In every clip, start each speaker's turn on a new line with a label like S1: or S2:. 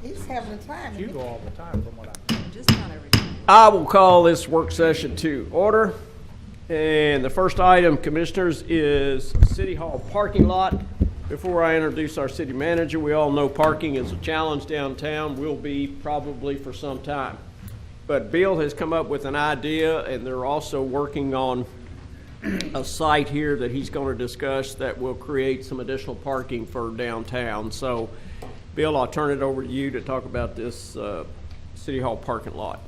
S1: He's having a time.
S2: You go all the time from what I know.
S3: Just not every time.
S4: I will call this work session to order. And the first item, Commissioners, is City Hall parking lot. Before I introduce our city manager, we all know parking is a challenge downtown, will be probably for some time. But Bill has come up with an idea, and they're also working on a site here that he's going to discuss that will create some additional parking for downtown. So, Bill, I'll turn it over to you to talk about this City Hall parking lot.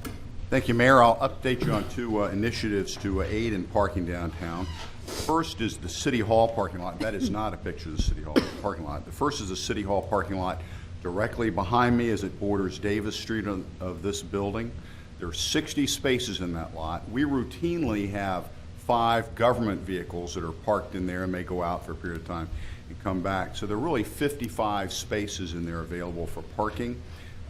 S5: Thank you, Mayor. I'll update you on two initiatives to aid in parking downtown. First is the City Hall parking lot. That is not a picture of the City Hall parking lot. The first is the City Hall parking lot directly behind me as it borders Davis Street of this building. There are 60 spaces in that lot. We routinely have 5 government vehicles that are parked in there and may go out for a period of time and come back. So there are really 55 spaces in there available for parking.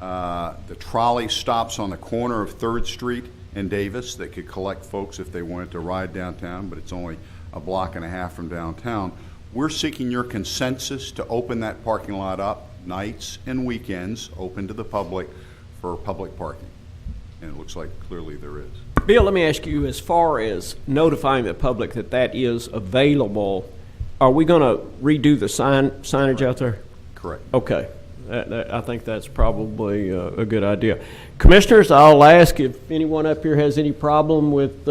S5: The trolley stops on the corner of 3rd Street and Davis that could collect folks if they wanted to ride downtown, but it's only a block and a half from downtown. We're seeking your consensus to open that parking lot up nights and weekends, open to the public for public parking. And it looks like clearly there is.
S4: Bill, let me ask you, as far as notifying the public that that is available, are we going to redo the signage out there?
S5: Correct.
S4: Okay. I think that's probably a good idea. Commissioners, I'll ask if anyone up here has any problem with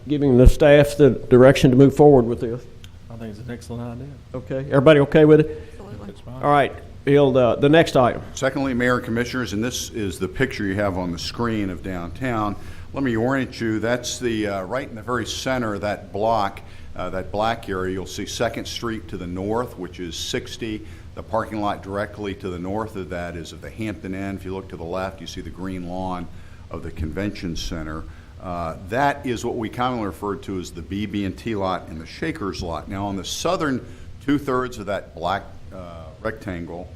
S4: giving the staff the direction to move forward with this.
S6: I think it's an excellent idea.
S4: Okay. Everybody okay with it?
S3: Absolutely.
S2: It's fine.
S4: All right. Bill, the next item.
S5: Secondly, Mayor and Commissioners, and this is the picture you have on the screen of downtown. Let me orient you. That's the right in the very center of that block, that black area. You'll see 2nd Street to the north, which is 60. The parking lot directly to the north of that is of the Hampton Inn. If you look to the left, you see the green lawn of the convention center. That is what we commonly refer to as the BB&T lot and the Shakers lot. Now, on the southern 2/3 of that black rectangle,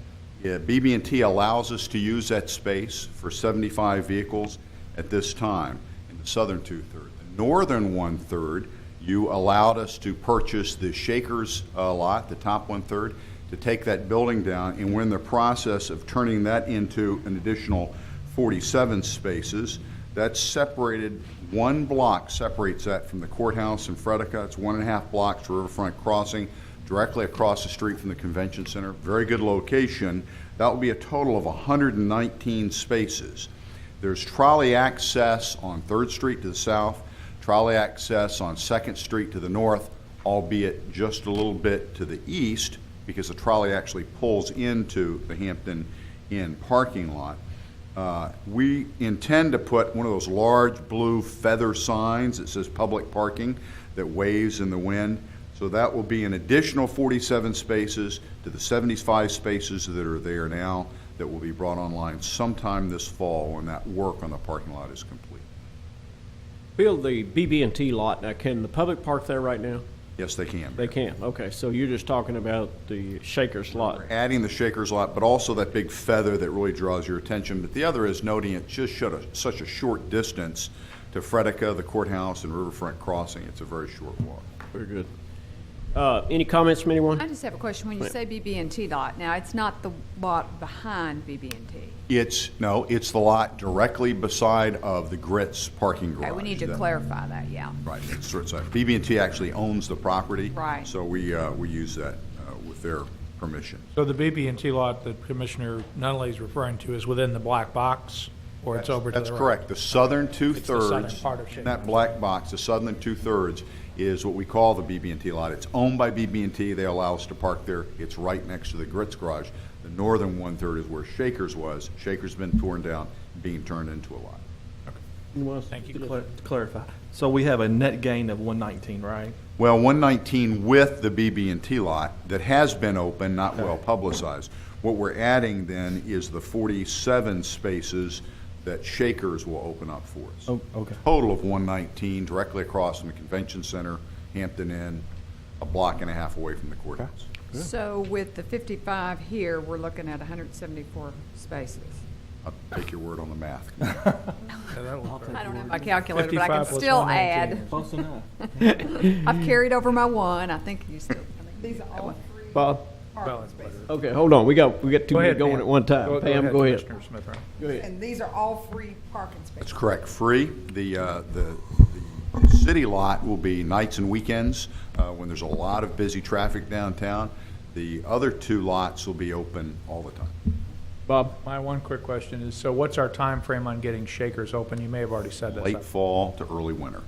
S5: BB&T allows us to use that space for 75 vehicles at this time in the southern 2/3. The northern 1/3, you allowed us to purchase the Shakers lot, the top 1/3, to take that building down, and we're in the process of turning that into an additional 47 spaces. That's separated, 1 block separates that from the courthouse in Fredeca. It's 1.5 blocks to Riverfront Crossing, directly across the street from the convention center. Very good location. That will be a total of 119 spaces. There's trolley access on 3rd Street to the south, trolley access on 2nd Street to the north, albeit just a little bit to the east, because the trolley actually pulls into the Hampton Inn parking lot. We intend to put one of those large blue feather signs that says public parking that waves in the wind. So that will be an additional 47 spaces to the 75 spaces that are there now that will be brought online sometime this fall when that work on the parking lot is complete.
S4: Bill, the BB&T lot, now can the public park there right now?
S5: Yes, they can.
S4: They can. Okay. So you're just talking about the Shakers lot.
S5: Adding the Shakers lot, but also that big feather that really draws your attention. But the other is noting it just such a short distance to Fredeca, the courthouse, and Riverfront Crossing. It's a very short walk.
S4: Very good. Any comments from anyone?
S3: I just have a question. When you say BB&T lot, now it's not the lot behind BB&T.
S5: It's the lot directly beside of the Grits parking garage.
S3: Okay, we need to clarify that, yeah.
S5: Right, it's sort of, BB&T actually owns the property.
S3: Right.
S5: So we use that with their permission.
S2: So the BB&T lot that Commissioner Nunley is referring to is within the black box, or it's over to the right?
S5: That's correct. The southern 2/3,
S2: southern part of
S5: in
S2: Shakers.
S5: that black box, the southern 2/3 is what we call the BB&T lot. It's owned by BB&T. They allow us to park there. It's right next to the Grits garage. The northern 1/3 is where Shakers was. Shakers been torn down, being turned into a lot.
S2: Thank you.
S6: To clarify, so we have a net gain of 119, right?
S5: Well, 119 with the BB&T lot that has been open, not well publicized. What we're adding then is the 47 spaces that Shakers will open up for us.
S6: Oh, okay.
S5: Total of 119 directly across from the convention center, Hampton Inn, a block and a half away from the courthouse.
S3: So with the 55 here, we're looking at 174 spaces.
S5: I'll take your word on the math.
S3: I don't have my calculator, but I
S2: 55
S3: can
S2: plus
S3: still
S2: 119.
S3: add.
S6: Close enough.
S3: I've carried over my 1. I think you still.
S1: These are all 3
S4: Bob?
S1: parking spaces.
S4: Okay, hold on, we got too
S2: Go
S4: many
S2: ahead,
S4: going
S2: Pam.
S4: at one time. Pam, go ahead.
S2: Commissioner Smith.
S4: Go ahead.
S1: And these are all free parking spaces.
S5: That's correct, free. The city lot will be nights and weekends when there's a lot of busy traffic downtown. The other two lots will be open all the time.
S4: Bob?
S2: My one quick question is, so what's our time frame on getting Shakers open? You may have already said this.
S5: Late fall to early winter.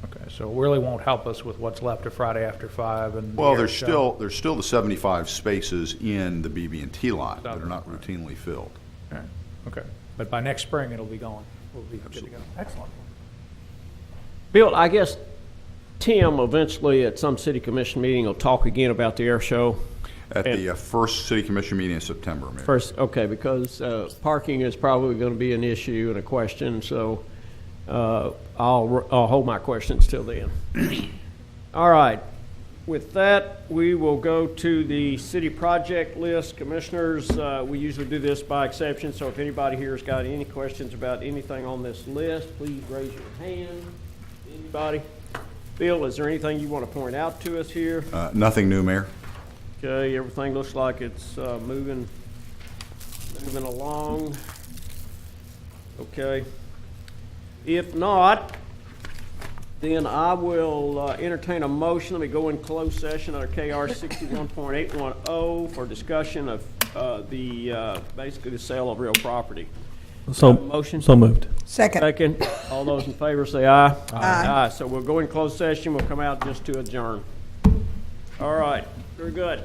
S2: Okay, so it really won't help us with what's left of Friday after 5 and. the
S5: Well,
S2: air
S5: there's
S2: show.
S5: still the 75 spaces in the BB&T lot that are not routinely filled.
S2: All right, okay. But by next spring, it'll be going. We'll be good to go. Excellent.
S4: Bill, I guess Tim eventually at some city commission meeting will talk again about the air show.
S5: At
S4: And-
S5: the first city commission meeting in September, Mayor.
S4: First, okay, because parking is probably going to be an issue and a question, so I'll hold my questions till then. All right. With that, we will go to the city project list. Commissioners, we usually do this by exception, so if anybody here has got any questions about anything on this list, please raise your hand. Anybody? Bill, is there anything you want to point out to us here?
S5: Nothing new, Mayor.
S4: Okay, everything looks like it's moving along. Okay. If not, then I will entertain a motion. Let me go in closed session under KR 61.810 for discussion of basically the sale of real property.
S6: So,
S4: Motion?
S6: so moved.
S1: Second.
S4: Second, all those in favor say aye.
S1: Aye.
S4: So we'll go in closed session. We'll come out just to adjourn. All right, very good.